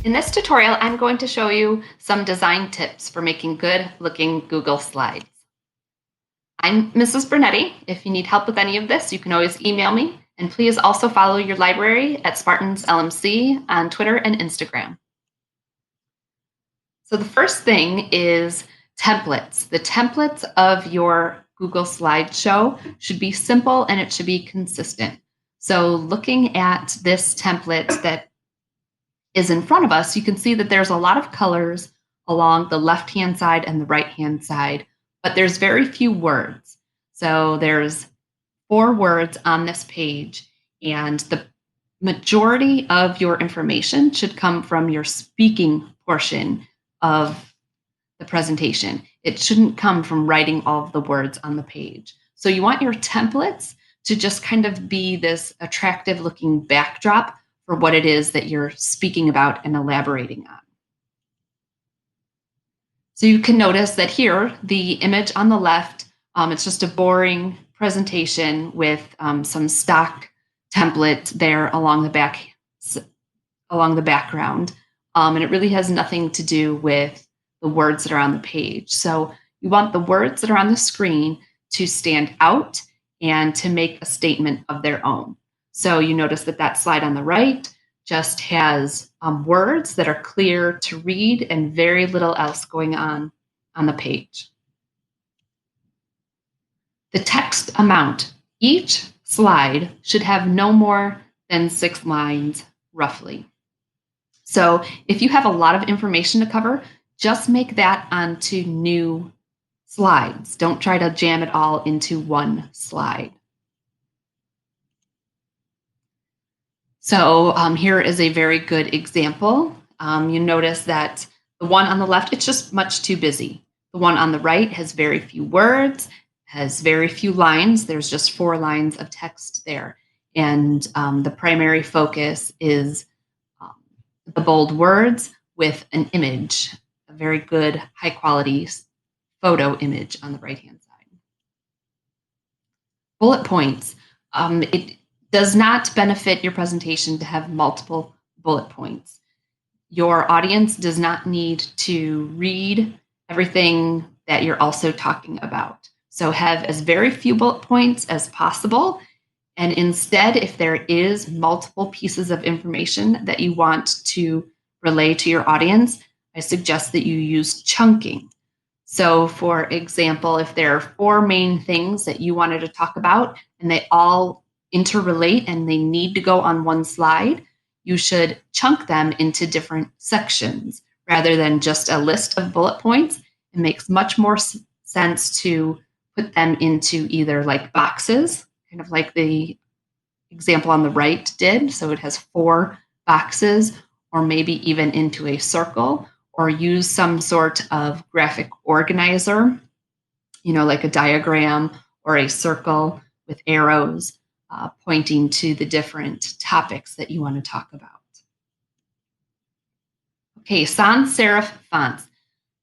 In this tutorial, I'm going to show you some design tips for making good looking Google Slides. I'm Mrs. Brunetti. If you need help with any of this, you can always email me. And please also follow your library at Spartans LMC on Twitter and Instagram. So the first thing is templates. The templates of your Google slideshow should be simple and it should be consistent. So looking at this template that is in front of us, you can see that there's a lot of colors along the left-hand side and the right-hand side, but there's very few words. So there's 4 words on this page, and the majority of your information should come from your speaking portion of the presentation. It shouldn't come from writing all of the words on the page. So you want your templates to just kind of be this attractive looking backdrop for what it is that you're speaking about and elaborating on. So you can notice that here, the image on the left, it's just a boring presentation with some stock template there along the background. And it really has nothing to do with the words that are on the page. So you want the words that are on the screen to stand out and to make a statement of their own. So you notice that that slide on the right just has words that are clear to read and very little else going on the page. The text amount. Each slide should have no more than 6 lines, roughly. So if you have a lot of information to cover, just make that onto new slides. Don't try to jam it all into one slide. So here is a very good example. You notice that the one on the left, it's just much too busy. The one on the right has very few words, has very few lines. There's just 4 lines of text there. And the primary focus is the bold words with an image, a very good high quality photo image on the right-hand side. Bullet points. It does not benefit your presentation to have multiple bullet points. Your audience does not need to read everything that you're also talking about. So have as very few bullet points as possible. And instead, if there is multiple pieces of information that you want to relay to your audience, I suggest that you use chunking. So for example, if there are 4 main things that you wanted to talk about and they all interrelate and they need to go on one slide, you should chunk them into different sections rather than just a list of bullet points. It makes much more sense to put them into either like boxes, kind of like the example on the right did. So it has 4 boxes, or maybe even into a circle, or use some sort of graphic organizer, like a diagram or a circle with arrows pointing to the different topics that you want to talk about. Okay, sans serif fonts.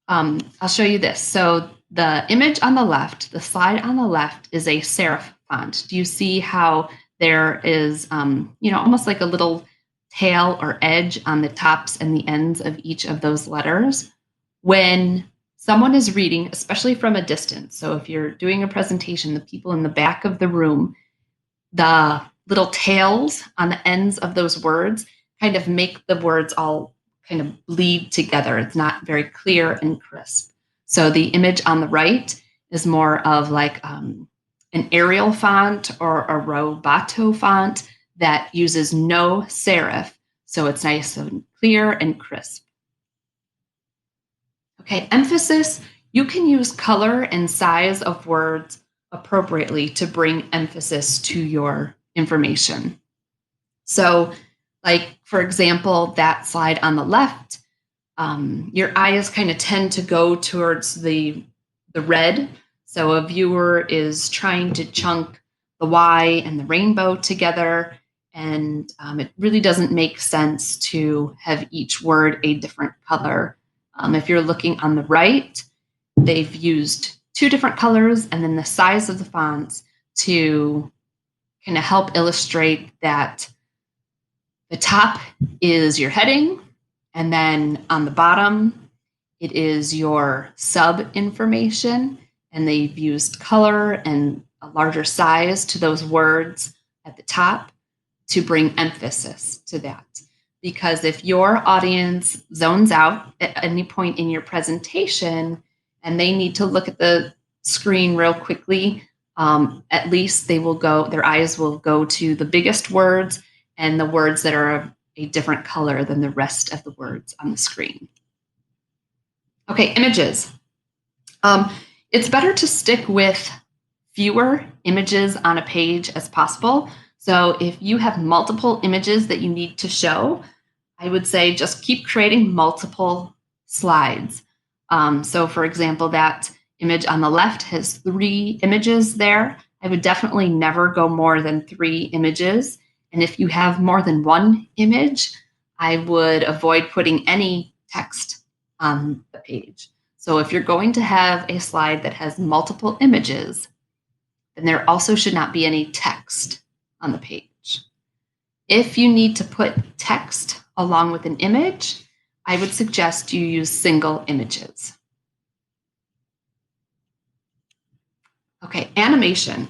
I'll show you this. So the image on the left, the slide on the left is a serif font. Do you see how there is, almost like a little tail or edge on the tops and the ends of each of those letters? When someone is reading, especially from a distance, so if you're doing a presentation, the people in the back of the room, the little tails on the ends of those words kind of make the words all kind of bleed together. It's not very clear and crisp. So the image on the right is more of like an Arial font or a Roboto font that uses no serif. So it's nice and clear and crisp. Okay, emphasis. You can use color and size of words appropriately to bring emphasis to your information. So like, for example, that slide on the left, your eyes kind of tend to go towards the red. So a viewer is trying to chunk the Y and the rainbow together, and it really doesn't make sense to have each word a different color. If you're looking on the right, they've used 2 different colors and then the size of the fonts to kind of help illustrate that the top is your heading And then on the bottom, it is your sub information, and they've used color and a larger size to those words at the top to bring emphasis to that. Because if your audience zones out at any point in your presentation and they need to look at the screen real quickly, at least their eyes will go to the biggest words and the words that are a different color than the rest of the words on the screen. Okay, images. It's better to stick with fewer images on a page as possible. So if you have multiple images that you need to show, I would say just keep creating multiple slides. So for example, that image on the left has 3 images there. I would definitely never go more than 3 images. And if you have more than 1 image, I would avoid putting any text on the page. So if you're going to have a slide that has multiple images, then there also should not be any text on the page. If you need to put text along with an image, I would suggest you use single images. Okay, animation.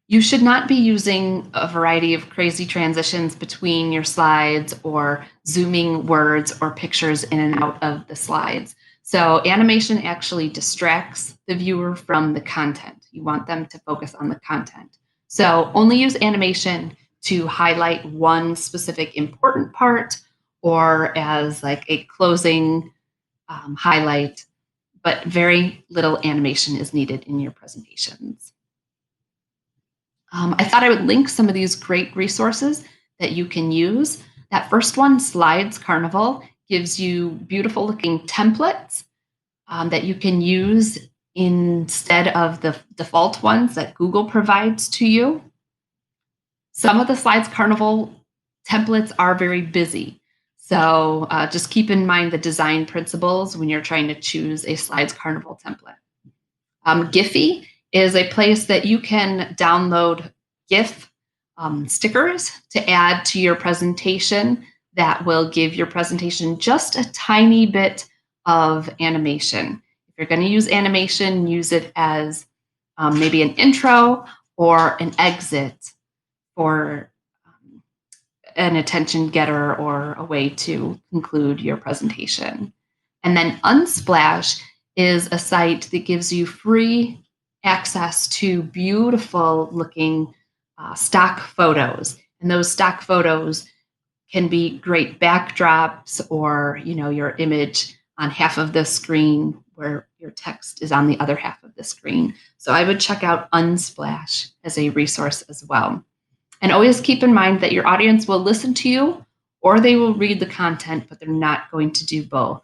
You should not be using a variety of crazy transitions between your slides or zooming words or pictures in and out of the slides. So animation actually distracts the viewer from the content. You want them to focus on the content. So only use animation to highlight one specific important part or as like a closing highlight, but very little animation is needed in your presentations. I thought I would link some of these great resources that you can use. That first one, Slides Carnival, gives you beautiful looking templates that you can use instead of the default ones that Google provides to you. Some of the Slides Carnival templates are very busy. So just keep in mind the design principles when you're trying to choose a Slides Carnival template. Giphy is a place that you can download GIF stickers to add to your presentation that will give your presentation just a tiny bit of animation. If you're going to use animation, use it as maybe an intro or an exit for an attention getter or a way to conclude your presentation. And then Unsplash is a site that gives you free access to beautiful looking stock photos. And those stock photos can be great backdrops or, your image on half of the screen where your text is on the other half of the screen. So I would check out Unsplash as a resource as well. And always keep in mind that your audience will listen to you or they will read the content, but they're not going to do both.